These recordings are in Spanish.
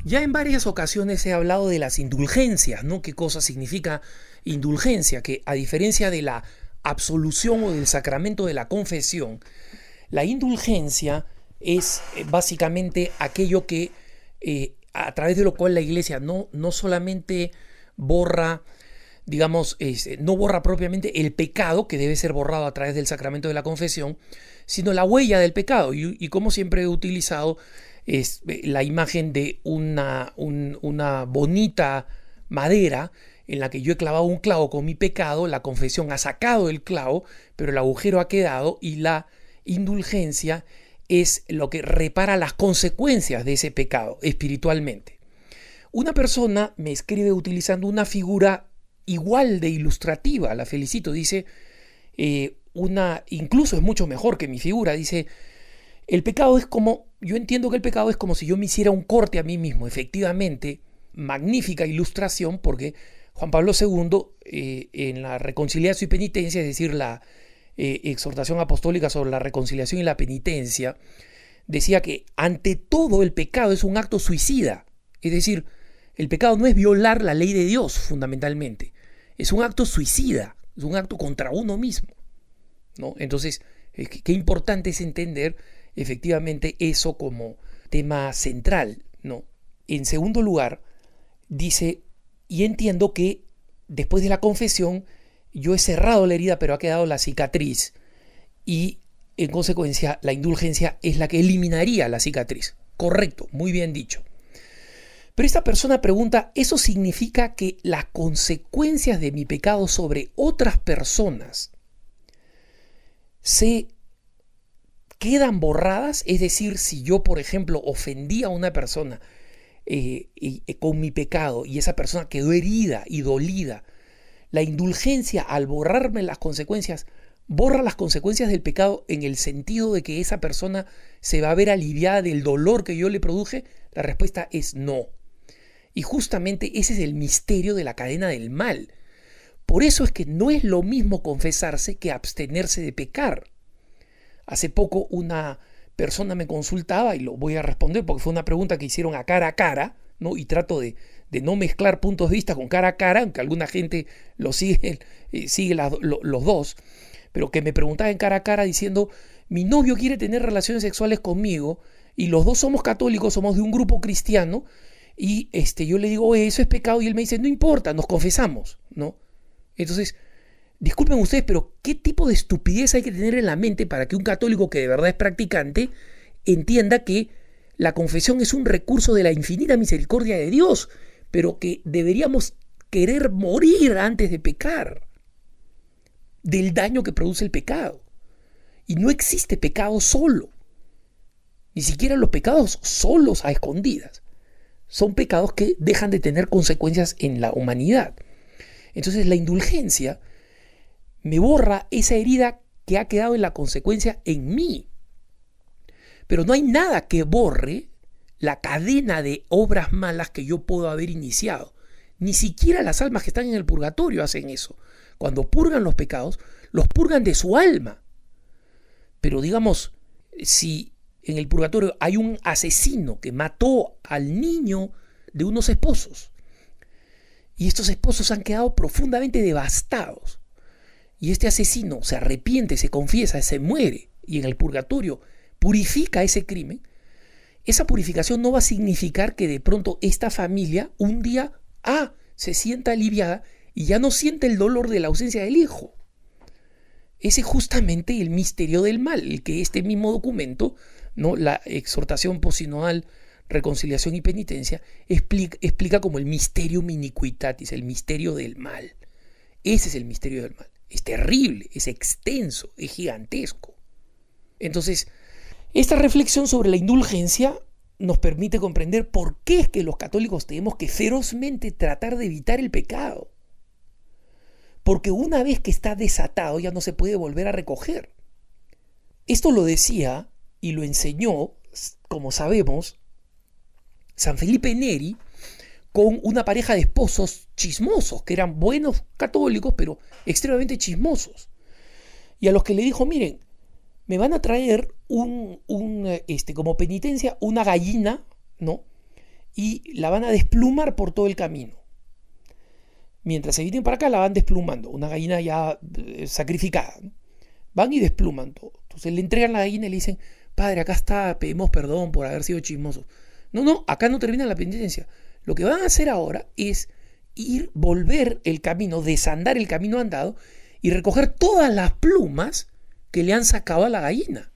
Ya en varias ocasiones he hablado de las indulgencias, ¿no? ¿Qué cosa significa indulgencia? Que a diferencia de la absolución o del sacramento de la confesión, la indulgencia es básicamente aquello que a través de lo cual la Iglesia no solamente borra, digamos, no borra propiamente el pecado, que debe ser borrado a través del sacramento de la confesión, sino la huella del pecado. Y como siempre he utilizado es la imagen de una bonita madera en la que yo he clavado un clavo con mi pecado, la confesión ha sacado el clavo, pero el agujero ha quedado, y la indulgencia es lo que repara las consecuencias de ese pecado espiritualmente. Una persona me escribe utilizando una figura igual de ilustrativa, la felicito, dice, incluso es mucho mejor que mi figura, dice: el pecado es como, yo entiendo que el pecado es como si yo me hiciera un corte a mí mismo. Efectivamente, magnífica ilustración, porque Juan Pablo II, en la reconciliación y penitencia, es decir, la exhortación apostólica sobre la reconciliación y la penitencia, decía que ante todo el pecado es un acto suicida. Es decir, el pecado no es violar la ley de Dios fundamentalmente, es un acto suicida, es un acto contra uno mismo, ¿no? Entonces, qué importante es entender efectivamente eso como tema central, ¿no? En segundo lugar, dice: y entiendo que después de la confesión yo he cerrado la herida, pero ha quedado la cicatriz, y en consecuencia la indulgencia es la que eliminaría la cicatriz. Correcto, muy bien dicho. Pero esta persona pregunta: ¿eso significa que las consecuencias de mi pecado sobre otras personas se quedan borradas? Es decir, si yo, por ejemplo, ofendí a una persona con mi pecado y esa persona quedó herida y dolida, la indulgencia, al borrarme las consecuencias, borra las consecuencias del pecado en el sentido de que esa persona se va a ver aliviada del dolor que yo le produje. La respuesta es no. Y justamente ese es el misterio de la cadena del mal. Por eso es que no es lo mismo confesarse que abstenerse de pecar. Hace poco una persona me consultaba, y lo voy a responder porque fue una pregunta que hicieron a cara, ¿no? Y trato de no mezclar puntos de vista con cara a cara, aunque alguna gente lo sigue los dos, pero que me preguntaba en cara a cara diciendo: mi novio quiere tener relaciones sexuales conmigo y los dos somos católicos, somos de un grupo cristiano, y yo le digo: oye, eso es pecado, y él me dice: no importa, nos confesamos, ¿no? Entonces, disculpen ustedes, pero ¿qué tipo de estupidez hay que tener en la mente para que un católico que de verdad es practicante entienda que la confesión es un recurso de la infinita misericordia de Dios, pero que deberíamos querer morir antes de pecar, del daño que produce el pecado? Y no existe pecado solo, ni siquiera los pecados solos a escondidas. Son pecados que dejan de tener consecuencias en la humanidad. Entonces la indulgencia me borra esa herida que ha quedado en la consecuencia en mí. Pero no hay nada que borre la cadena de obras malas que yo puedo haber iniciado. Ni siquiera las almas que están en el purgatorio hacen eso. Cuando purgan los pecados, los purgan de su alma. Pero digamos, si en el purgatorio hay un asesino que mató al niño de unos esposos, y estos esposos han quedado profundamente devastados, y este asesino se arrepiente, se confiesa, se muere, y en el purgatorio purifica ese crimen, esa purificación no va a significar que de pronto esta familia un día se sienta aliviada y ya no siente el dolor de la ausencia del hijo. Ese es justamente el misterio del mal, el que este mismo documento, ¿no?, la exhortación posinodal, reconciliación y penitencia, explica como el mysterium iniquitatis, el misterio del mal. Ese es el misterio del mal. Es terrible, es extenso, es gigantesco. Entonces, esta reflexión sobre la indulgencia nos permite comprender por qué es que los católicos tenemos que ferozmente tratar de evitar el pecado. Porque una vez que está desatado ya no se puede volver a recoger. Esto lo decía y lo enseñó, como sabemos, San Felipe Neri con una pareja de esposos chismosos, que eran buenos católicos, pero extremadamente chismosos. Y a los que le dijo: miren, me van a traer como penitencia una gallina, ¿no? y la van a desplumar por todo el camino. Mientras se vienen para acá, la van desplumando. Una gallina ya sacrificada, ¿no? Van y despluman todo. Entonces le entregan la gallina y le dicen, padre, acá está, pedimos perdón por haber sido chismosos. No, acá no termina la penitencia. Lo que van a hacer ahora es volver el camino, desandar el camino andado y recoger todas las plumas que le han sacado a la gallina.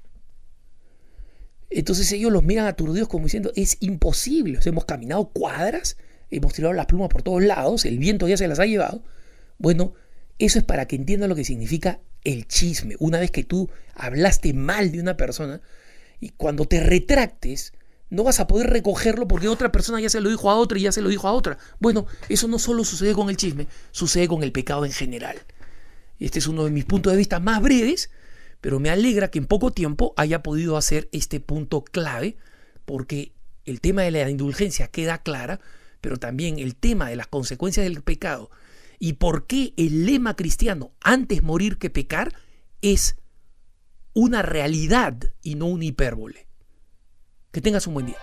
Entonces ellos los miran aturdidos como diciendo, es imposible. O sea, hemos caminado cuadras, hemos tirado las plumas por todos lados, el viento ya se las ha llevado. Bueno, eso es para que entiendan lo que significa el chisme. Una vez que tú hablaste mal de una persona, y cuando te retractes, no vas a poder recogerlo porque otra persona ya se lo dijo a otra y ya se lo dijo a otra. Bueno, eso no solo sucede con el chisme, sucede con el pecado en general. Este es uno de mis puntos de vista más breves, pero me alegra que en poco tiempo haya podido hacer este punto clave, porque el tema de la indulgencia queda clara, pero también el tema de las consecuencias del pecado y por qué el lema cristiano, antes morir que pecar, es una realidad y no una hipérbole. Que tengas un buen día.